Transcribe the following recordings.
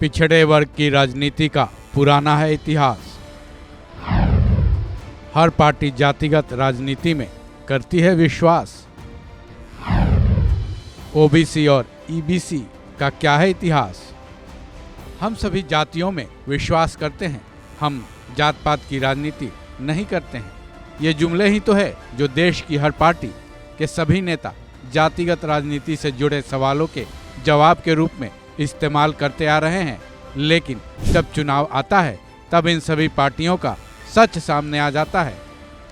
पिछड़े वर्ग की राजनीति का पुराना है इतिहास। हर पार्टी जातिगत राजनीति में करती है विश्वास। ओबीसी और ईबीसी का क्या है इतिहास। हम सभी जातियों में विश्वास करते हैं, हम जात पात की राजनीति नहीं करते हैं। ये जुमले ही तो है जो देश की हर पार्टी के सभी नेता जातिगत राजनीति से जुड़े सवालों के जवाब के रूप में इस्तेमाल करते आ रहे हैं। लेकिन जब चुनाव आता है तब इन सभी पार्टियों का सच सामने आ जाता है।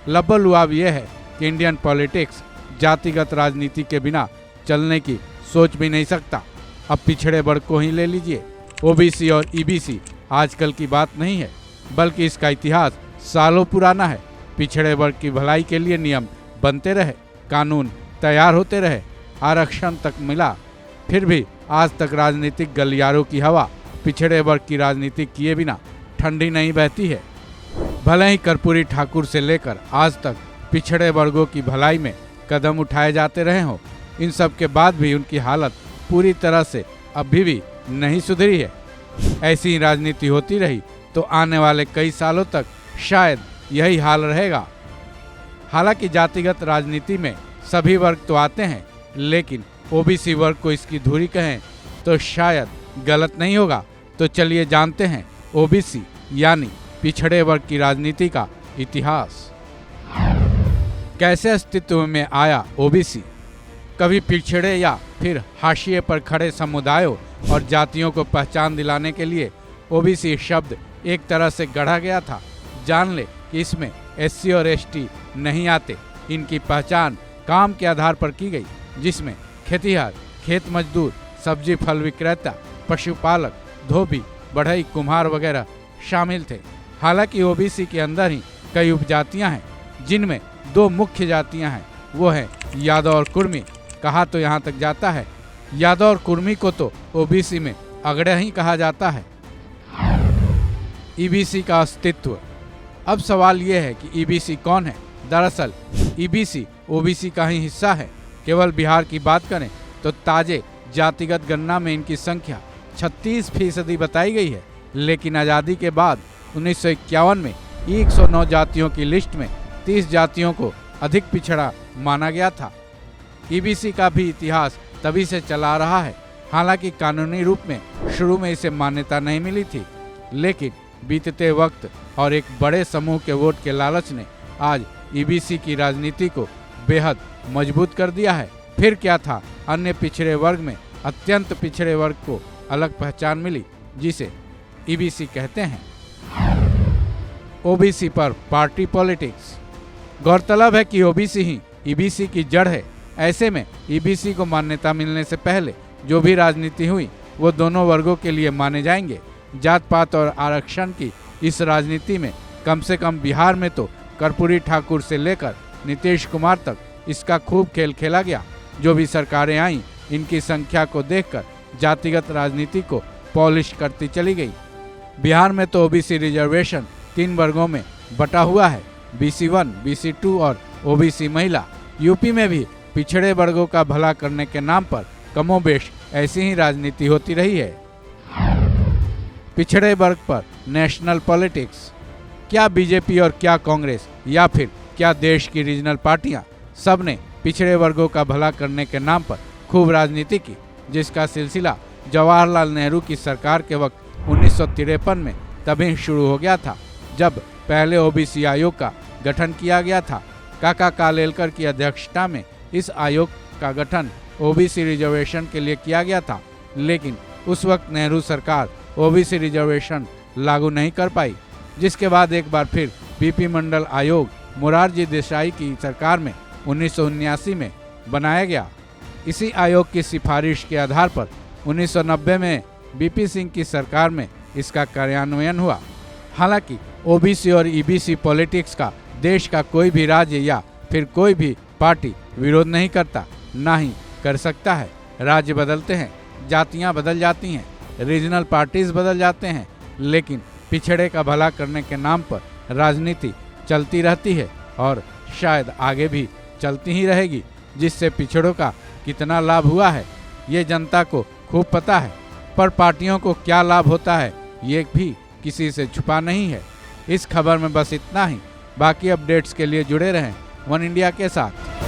लबल-लुआब यह है कि इंडियन पॉलिटिक्स जातिगत राजनीति के बिना चलने की सोच भी नहीं सकता। अब पिछड़े वर्ग को ही ले लीजिए। ओबीसी और ईबीसी आजकल की बात नहीं है, बल्कि इसका इतिहास सालों पुराना है। पिछड़े वर्ग की भलाई के लिए नियम बनते रहे, कानून तैयार होते रहे, आरक्षण तक मिला, फिर भी आज तक राजनीतिक गलियारों की हवा पिछड़े वर्ग की राजनीति किए बिना ठंडी नहीं बहती है। भले ही कर्पूरी ठाकुर से लेकर आज तक पिछड़े वर्गों की भलाई में कदम उठाए जाते रहे हों, इन सब के बाद भी उनकी हालत पूरी तरह से अभी भी नहीं सुधरी है। ऐसी ही राजनीति होती रही तो आने वाले कई सालों तक शायद यही हाल रहेगा। हालांकि जातिगत राजनीति में सभी वर्ग तो आते हैं, लेकिन ओबीसी वर्ग को इसकी धुरी कहें तो शायद गलत नहीं होगा। तो चलिए जानते हैं ओबीसी यानी पिछड़े वर्ग की राजनीति का इतिहास। कैसे अस्तित्व में आया ओबीसी। कभी पिछड़े या फिर हाशिए पर खड़े समुदायों और जातियों को पहचान दिलाने के लिए ओबीसी शब्द एक तरह से गढ़ा गया था। जान ले कि इसमें एससी और एसटी नहीं आते। इनकी पहचान काम के आधार पर की गई, जिसमें खेतिहर, खेत मजदूर, सब्जी फल विक्रेता, पशुपालक, धोबी, बढ़ई, कुम्हार वगैरह शामिल थे। हालांकि ओबीसी के अंदर ही कई उपजातियां हैं, जिनमें दो मुख्य जातियां हैं, वो है यादव और कुर्मी। कहा तो यहाँ तक जाता है यादव और कुर्मी को तो ओबीसी में अगड़े ही कहा जाता है। ईबीसी का अस्तित्व। अब सवाल ये है कि ईबीसी कौन है। दरअसल ईबीसी ओबीसी का ही हिस्सा है। केवल बिहार की बात करें तो ताजे जातिगत गणना में इनकी संख्या 36% बताई गई है। लेकिन आज़ादी के बाद 1951 में 109 जातियों की लिस्ट में 30 जातियों को अधिक पिछड़ा माना गया था। ईबीसी का भी इतिहास तभी से चला रहा है। हालांकि कानूनी रूप में शुरू में इसे मान्यता नहीं मिली थी, लेकिन बीतते वक्त और एक बड़े समूह के वोट के लालच ने आज ईबीसी की राजनीति को बेहद मजबूत कर दिया है। फिर क्या था, अन्य पिछड़े वर्ग में अत्यंत पिछड़े वर्ग को अलग पहचान मिली, जिसे ईबीसी कहते हैं। ओबीसी पर पार्टी पॉलिटिक्स। गौरतलब है कि ओबीसी ही ईबीसी की जड़ है। ऐसे में ईबीसी को मान्यता मिलने से पहले जो भी राजनीति हुई वो दोनों वर्गों के लिए माने जाएंगे। जात पात और आरक्षण की इस राजनीति में कम से कम बिहार में तो कर्पूरी ठाकुर से लेकर नीतीश कुमार तक इसका खूब खेल खेला गया। जो भी सरकारें आईं, इनकी संख्या को देखकर जातिगत राजनीति को पॉलिश करती चली गई। बिहार में तो ओबीसी रिजर्वेशन 3 वर्गों में बटा हुआ है, BC1, BC2 और ओबीसी महिला। यूपी में भी पिछड़े वर्गों का भला करने के नाम पर कमोबेश ऐसी ही राजनीति होती रही है। पिछड़े वर्ग पर नेशनल पॉलिटिक्स। क्या बीजेपी और क्या कांग्रेस या फिर क्या देश की रीजनल पार्टियां, सब ने पिछड़े वर्गों का भला करने के नाम पर खूब राजनीति की, जिसका सिलसिला जवाहरलाल नेहरू की सरकार के वक्त 1953 में तभी शुरू हो गया था, जब पहले ओबीसी आयोग का गठन किया गया था। काका कालेलकर की अध्यक्षता में इस आयोग का गठन ओबीसी रिजर्वेशन के लिए किया गया था, लेकिन उस वक्त नेहरू सरकार ओबीसी रिजर्वेशन लागू नहीं कर पाई, जिसके बाद एक बार फिर बीपी मंडल आयोग मोरारजी देसाई की सरकार में 1979 में बनाया गया। इसी आयोग की सिफारिश के आधार पर 1990 में बीपी सिंह की सरकार में इसका कार्यान्वयन हुआ। हालांकि ओबीसी और ईबीसी पॉलिटिक्स का देश का कोई भी राज्य या फिर कोई भी पार्टी विरोध नहीं करता, ना ही कर सकता है। राज्य बदलते हैं, जातियां बदल जाती हैं, रीजनल पार्टीज बदल जाते हैं, लेकिन पिछड़े का भला करने के नाम पर राजनीति चलती रहती है और शायद आगे भी चलती ही रहेगी। जिससे पिछड़ों का कितना लाभ हुआ है ये जनता को खूब पता है। पर पार्टियों को क्या लाभ होता है ये भी किसी से छुपा नहीं है। इस खबर में बस इतना ही। बाकी अपडेट्स के लिए जुड़े रहें वन इंडिया के साथ।